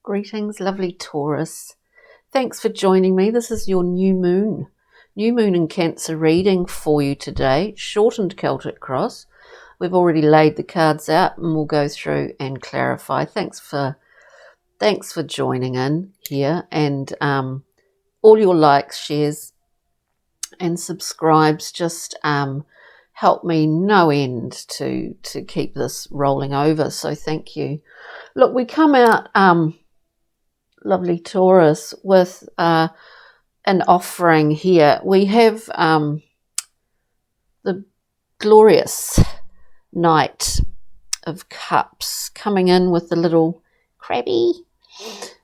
Greetings, lovely Taurus. Thanks for joining me. This is your new moon in Cancer reading for you today. Shortened Celtic cross. We've already laid the cards out and we'll go through and clarify. Thanks for joining in here, and all your likes, shares and subscribes just help me no end to keep this rolling over. So thank you. Look, we come out, lovely Taurus, with an offering here. We have the glorious Knight of Cups coming in with a little crabby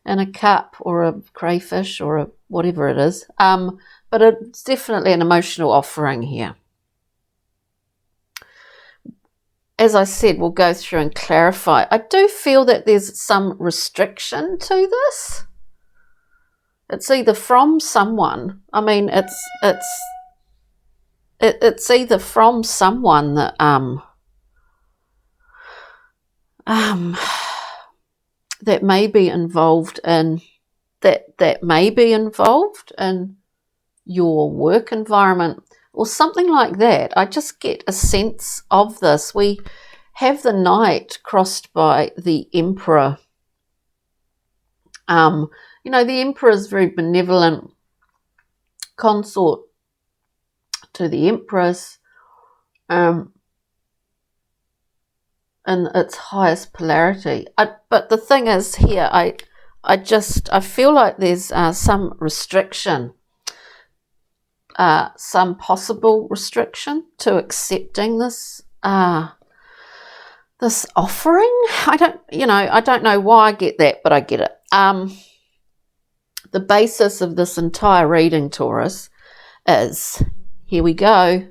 in a cup, or a crayfish, or a whatever it is. But it's definitely an emotional offering here. As I said, we'll go through and clarify. I do feel that there's some restriction to this. It's either from someone. I mean, it's either from someone that that may be involved in your work environment, or something like that. I just get a sense of this. We have the Knight crossed by the Emperor. The Emperor is very benevolent, consort to the Empress, in its highest polarity. But the thing is here, I feel like there's some restriction. Some possible restriction to accepting this this offering. I don't know why I get that, but I get it. The basis of this entire reading, Taurus, is, here we go,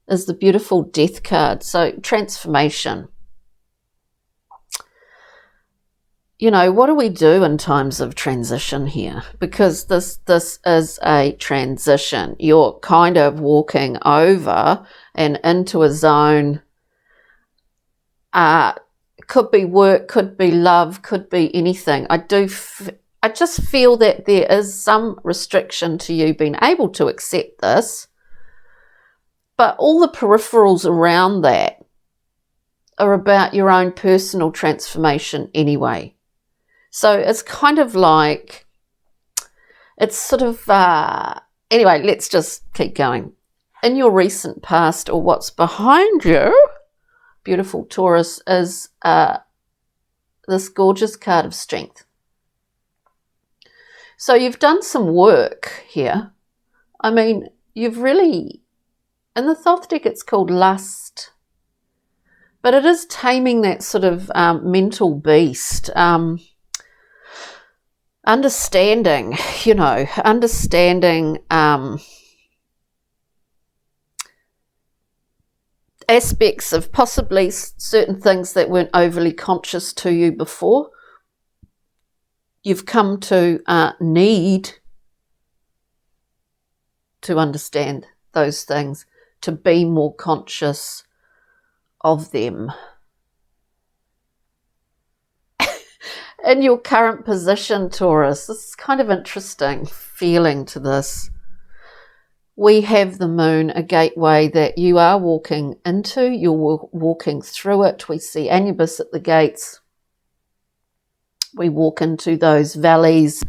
is the beautiful Death card. So transformation. What do we do in times of transition here? Because this is a transition. You're kind of walking over and into a zone. Could be work, could be love, could be anything. I just feel that there is some restriction to you being able to accept this. But all the peripherals around that are about your own personal transformation anyway. So it's kind of like, it's sort of, anyway, let's just keep going. In your recent past, or what's behind you, beautiful Taurus, is this gorgeous card of Strength. So you've done some work here. I mean, you've really, in the Thoth deck it's called Lust, but it is taming that sort of mental beast. Understanding aspects of possibly certain things that weren't overly conscious to you before. You've come to need to understand those things, to be more conscious of them. In your current position, Taurus, this is kind of interesting feeling to this. We have the moon, a gateway that you are walking into. You're walking through it. We see Anubis at the gates. We walk into those valleys,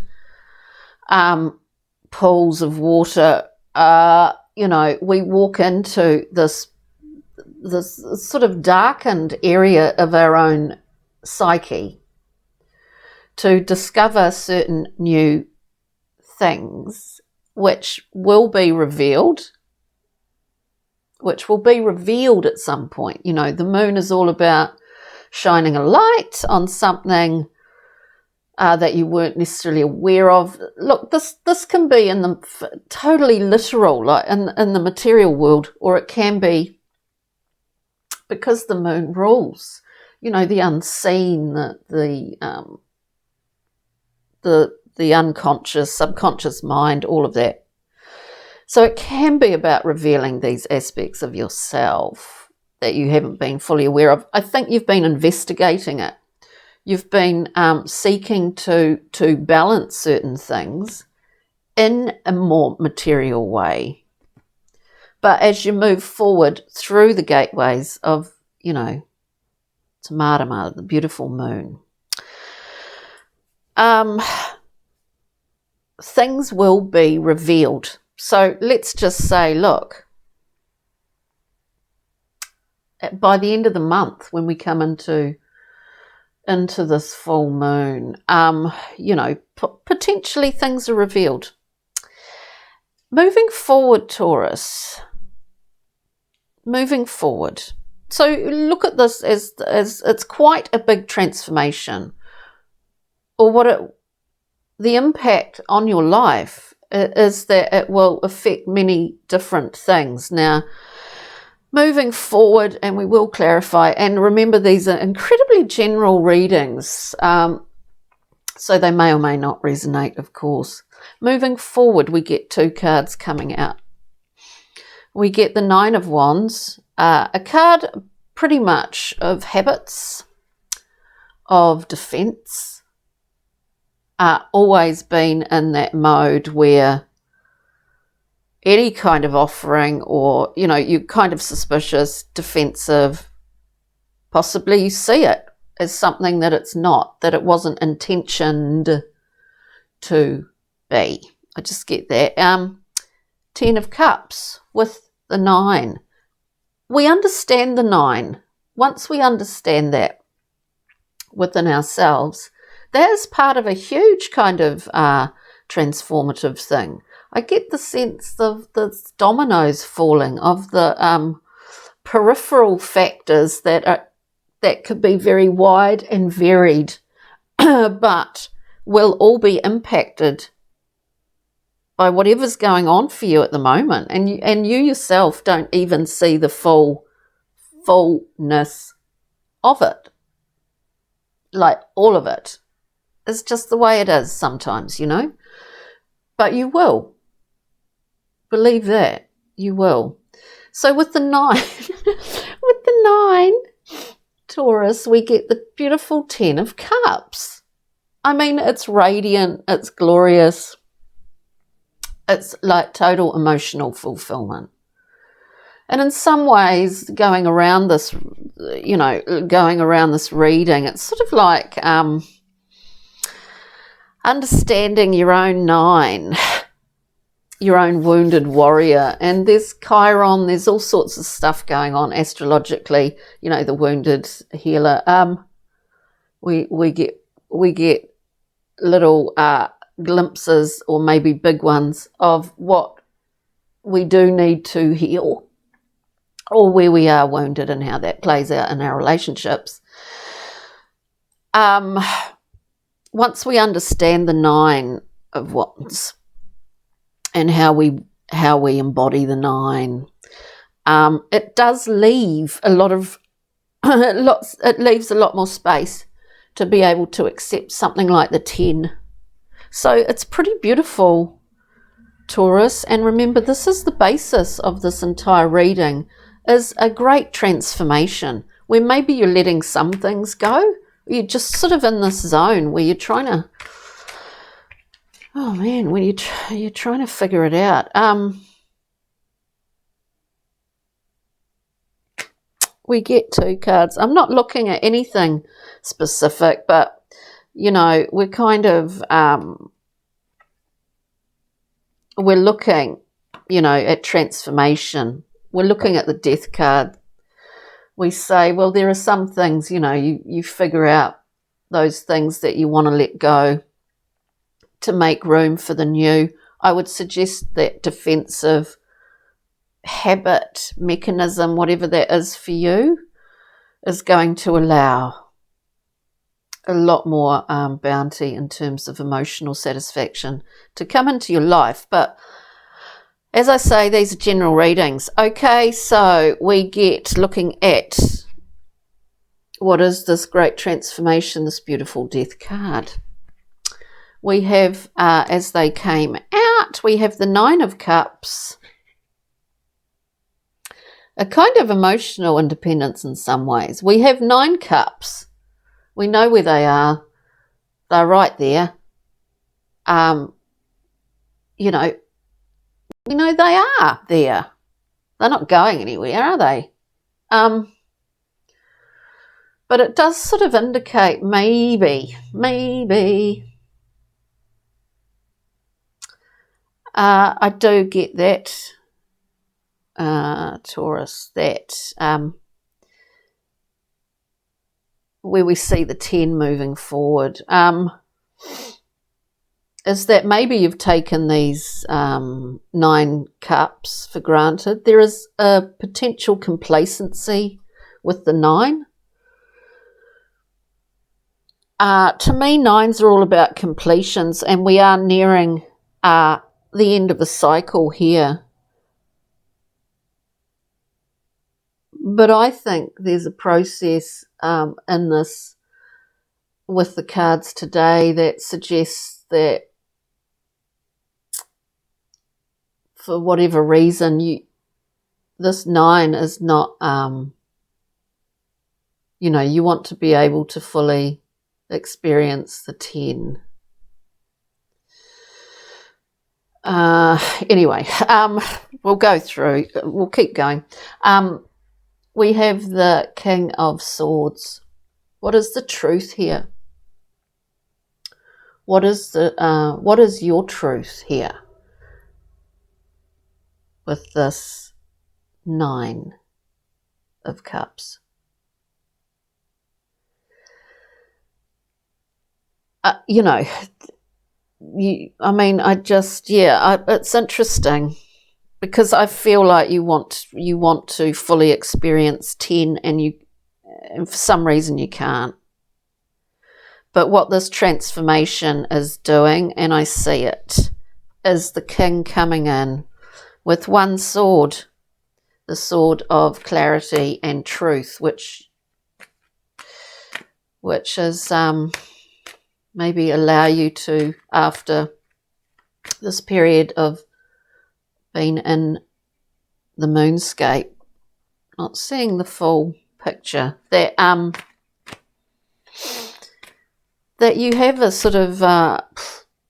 pools of water. We walk into this sort of darkened area of our own psyche, to discover certain new things which will be revealed at some point. The moon is all about shining a light on something that you weren't necessarily aware of. Look, this can be in the totally literal, like in the material world, or it can be because the moon rules, the unseen, the unconscious, subconscious mind, all of that. So it can be about revealing these aspects of yourself that you haven't been fully aware of. I think you've been investigating it. You've been seeking to balance certain things in a more material way. But as you move forward through the gateways of, you know, Te Marama, the beautiful moon, things will be revealed. So let's just say, look, by the end of the month, when we come into this full moon, you know, potentially things are revealed. Moving forward, Taurus, moving forward. So look at this as it's quite a big transformation, or the impact on your life is that it will affect many different things. Now, moving forward, and we will clarify, and remember these are incredibly general readings, so they may or may not resonate, of course. Moving forward, we get 2 cards coming out. We get the 9 of Wands, a card pretty much of habits, of defense, always been in that mode where any kind of offering, or, you know, you're kind of suspicious, defensive, possibly you see it as something that it's not, that it wasn't intentioned to be. I just get that. 10 of Cups with the 9. We understand the 9. Once we understand that within ourselves, that is part of a huge kind of transformative thing. I get the sense of the dominoes falling, of the peripheral factors that could be very wide and varied, but will all be impacted by whatever's going on for you at the moment. And you yourself don't even see the fullness of it. Like, all of it. It's just the way it is sometimes, you know. But you will. Believe that. You will. So with the 9, Taurus, we get the beautiful 10 of Cups. I mean, it's radiant, it's glorious. It's like total emotional fulfillment. And in some ways, going around this reading, it's sort of like understanding your own 9, your own wounded warrior. And there's Chiron, there's all sorts of stuff going on astrologically, you know, the wounded healer. We get little glimpses, or maybe big ones, of what we do need to heal, or where we are wounded and how that plays out in our relationships. Once we understand the 9 of Wands and how we embody the 9, it does leave a lot of it leaves a lot more space to be able to accept something like the 10. So it's pretty beautiful, Taurus. And remember, this is the basis of this entire reading, is a great transformation, where maybe you're letting some things go. You're just sort of in this zone where you're trying to, when you're trying to figure it out. We get 2 cards. I'm not looking at anything specific, but, you know, we're kind of, we're looking, you know, at transformation. We're looking at the Death card. We say, well, there are some things, you know, you figure out those things that you want to let go to make room for the new. I would suggest that defensive habit mechanism, whatever that is for you, is going to allow a lot more bounty in terms of emotional satisfaction to come into your life. But as I say, these are general readings. Okay, so we get looking at what is this great transformation, this beautiful Death card. We have, as they came out, we have the 9 of Cups, a kind of emotional independence in some ways. We have 9 Cups, We know where they are. They're right there. You know, we know they are there. They're not going anywhere, are they? But it does sort of indicate maybe, I do get that, Taurus, that where we see the 10 moving forward, is that maybe you've taken these 9 cups for granted. There is a potential complacency with the 9. To me, 9s are all about completions, and we are nearing the end of the cycle here. But I think there's a process in this with the cards today that suggests that for whatever reason, this 9 is not, you know, you want to be able to fully experience the 10. Anyway, we'll go through, we'll keep going. We have the King of Swords. What is the truth here? What is your truth here with this 9 of Cups? You know, it's interesting because I feel like you want to fully experience 10 and for some reason you can't. But what this transformation is doing, and I see it, is the King coming in with one sword, the sword of clarity and truth, which is maybe allow you to, after this period of being in the moonscape, not seeing the full picture, that you have a sort of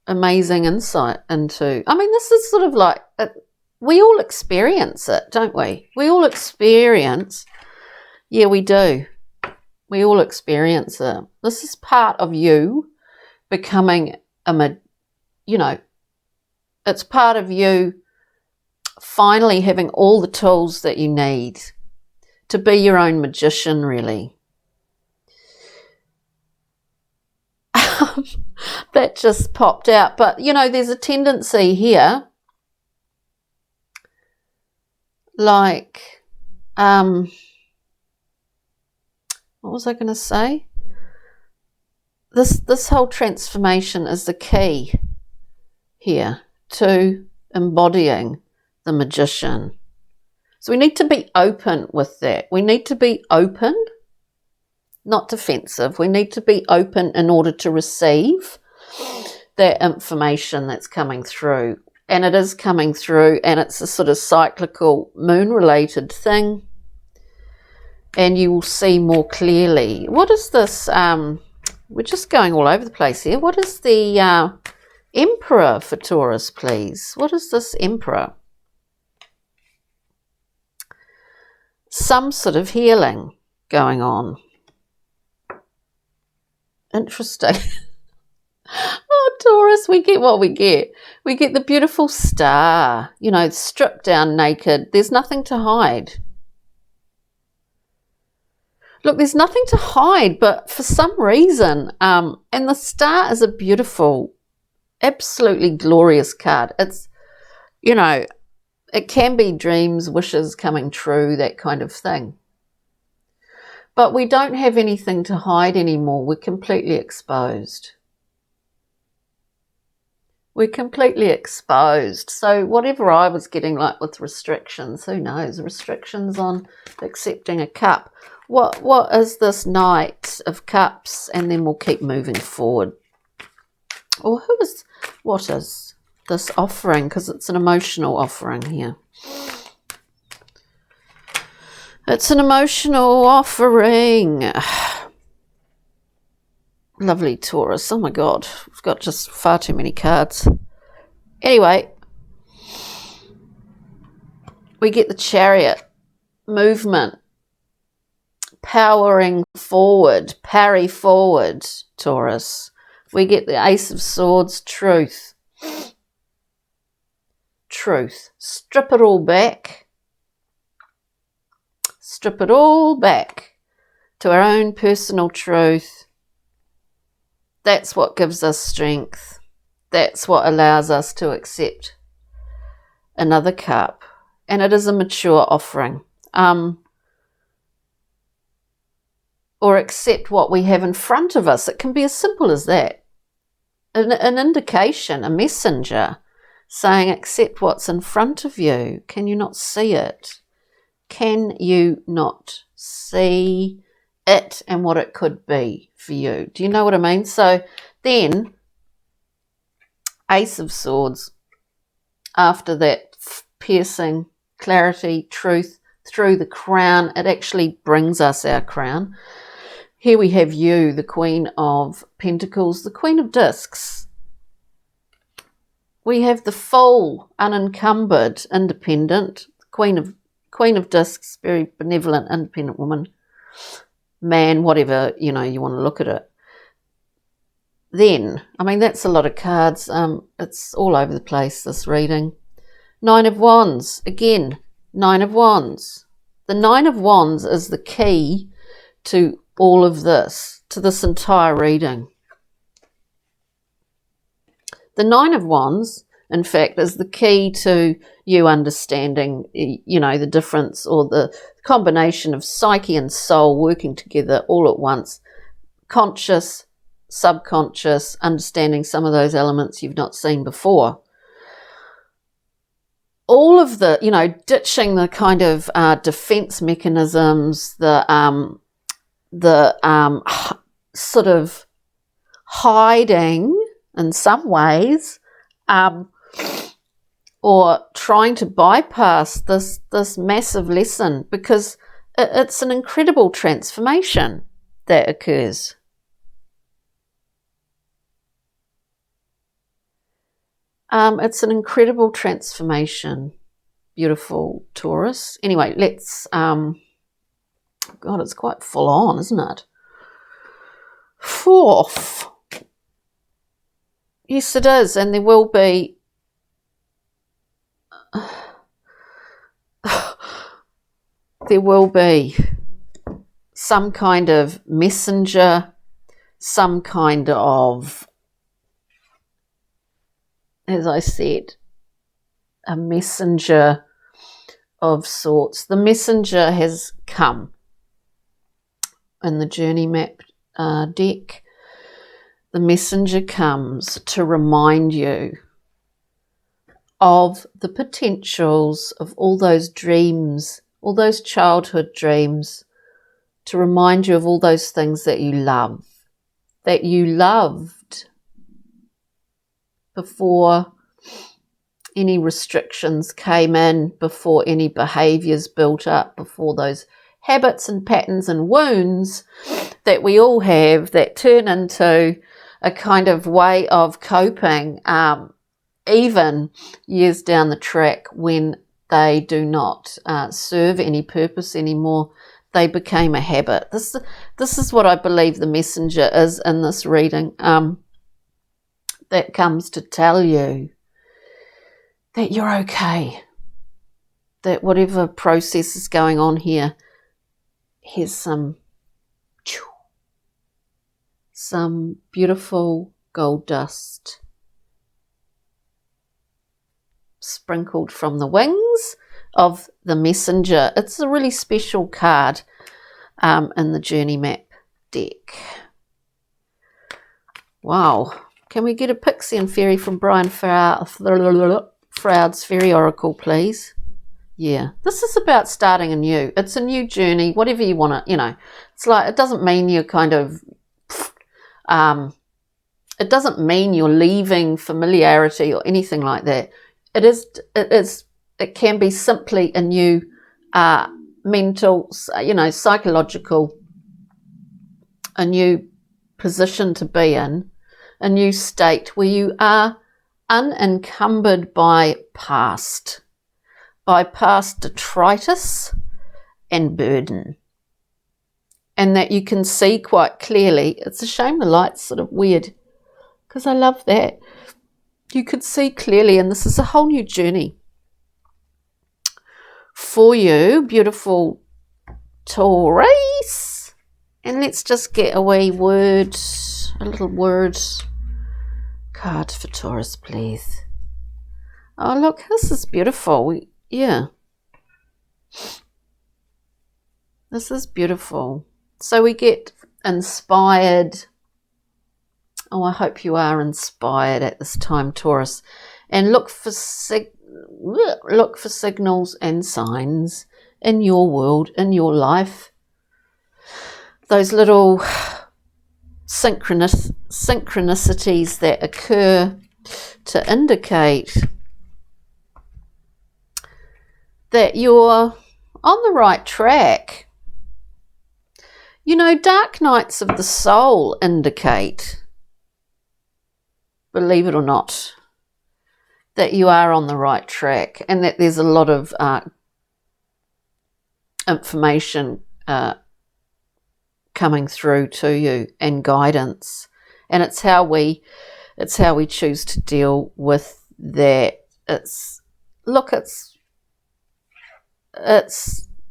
amazing insight into. I mean, this is sort of like, we all experience it, don't we? We all experience, yeah, we do. We all experience it. This is part of you becoming it's part of you finally having all the tools that you need to be your own magician, really. That just popped out. But, you know, there's a tendency here, like, what was I going to say? This whole transformation is the key here to embodying the magician. So we need to be open with that. We need to be open, not defensive. We need to be open in order to receive that information that's coming through. And it is coming through, and it's a sort of cyclical moon-related thing. And you will see more clearly. What is this? We're just going all over the place here. What is the Emperor for Taurus, please? What is this Emperor? Some sort of healing going on. Interesting. Oh, Taurus, we get what we get. We get the beautiful star, you know, stripped down naked. There's nothing to hide. Look, there's nothing to hide, but for some reason, and the star is a beautiful, absolutely glorious card. It's, you know, it can be dreams, wishes coming true, that kind of thing. But we don't have anything to hide anymore. We're completely exposed. We're completely exposed. So whatever I was getting like with restrictions, who knows, restrictions on accepting a cup. What is this Knight of Cups? And then we'll keep moving forward. Or what is this offering? Because it's an emotional offering here. It's an emotional offering. Lovely Taurus. Oh my God, we've got just far too many cards. Anyway, we get the Chariot, movement, powering forward, parry forward, Taurus. We get the Ace of Swords, truth. Truth. Strip it all back. Strip it all back to our own personal truth. That's what gives us strength. That's what allows us to accept another cup. And it is a mature offering. Or accept what we have in front of us. It can be as simple as that. An indication, a messenger saying, accept what's in front of you. Can you not see it? Can you not see it and what it could be for you? Do you know what I mean? So then, Ace of Swords, after that piercing clarity, truth through the crown, it actually brings us our crown. Here we have you, the Queen of Pentacles, the Queen of Discs. We have the full, unencumbered, independent, Queen of Discs, very benevolent, independent woman, man, whatever, you want to look at it. Then, I mean, that's a lot of cards. It's all over the place, this reading. Nine of Wands, again, Nine of Wands. The Nine of Wands is the key to all of this, to this entire reading. The Nine of Wands, in fact, is the key to you understanding, the difference or the combination of psyche and soul working together all at once. Conscious, subconscious, understanding some of those elements you've not seen before. All of the, ditching the kind of defense mechanisms, the sort of hiding in some ways, or trying to bypass this massive lesson, because it's an incredible transformation that occurs. It's an incredible transformation. Beautiful Taurus. Anyway, let's God, it's quite full on, isn't it? Fourth. Yes, it is, and there will be some kind of messenger, some kind of, as I said, a messenger of sorts. The messenger has come in the journey map deck. The messenger comes to remind you of the potentials of all those dreams, all those childhood dreams, to remind you of all those things that you love, that you loved before any restrictions came in, before any behaviours built up, before those habits and patterns and wounds that we all have that turn into a kind of way of coping, even years down the track when they do not serve any purpose anymore. They became a habit. This is what I believe the messenger is in this reading, that comes to tell you that you're okay, that whatever process is going on here, here's some beautiful gold dust sprinkled from the wings of the messenger. It's a really special card in the journey map deck. Wow. Can we get a pixie and fairy from Brian Froud's Fairy Oracle, please? Yeah, this is about starting anew. It's a new journey, whatever you want to, it's like, it doesn't mean you're kind of, it doesn't mean you're leaving familiarity or anything like that. It can be simply a new mental, psychological, a new position to be in, a new state where you are unencumbered by past detritus and burden, and that you can see quite clearly. It's a shame the light's sort of weird, because I love that. You could see clearly, and this is a whole new journey for you, beautiful Taurus. And let's just get a wee word, a little word card for Taurus, please. Oh, look, this is beautiful. Yeah. This is beautiful. So we get inspired. Oh, I hope you are inspired at this time, Taurus. And look for signals and signs in your world, in your life. Those little synchronicities that occur to indicate that you're on the right track. You know, dark nights of the soul indicate, believe it or not, that you are on the right track, and that there's a lot of information coming through to you, and guidance. And it's how we choose to deal with that. It's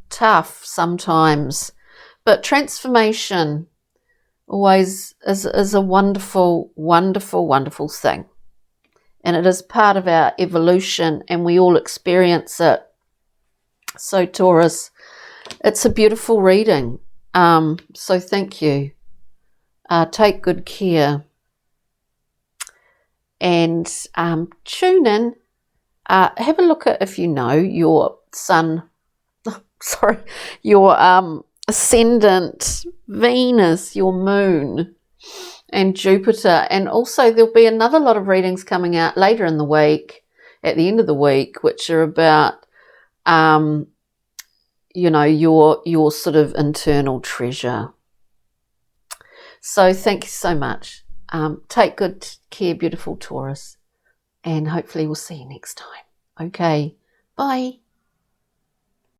tough sometimes, but transformation always is a wonderful, wonderful, wonderful thing. And it is part of our evolution, and we all experience it. So Taurus, it's a beautiful reading. So thank you. Take good care. And tune in. Have a look at, if you know, your sun, your ascendant, Venus, your moon, and Jupiter. And also there'll be another lot of readings coming out later in the week, at the end of the week, which are about, you know, your sort of internal treasure. So thank you so much. Take good care, beautiful Taurus, and hopefully we'll see you next time. Okay, bye.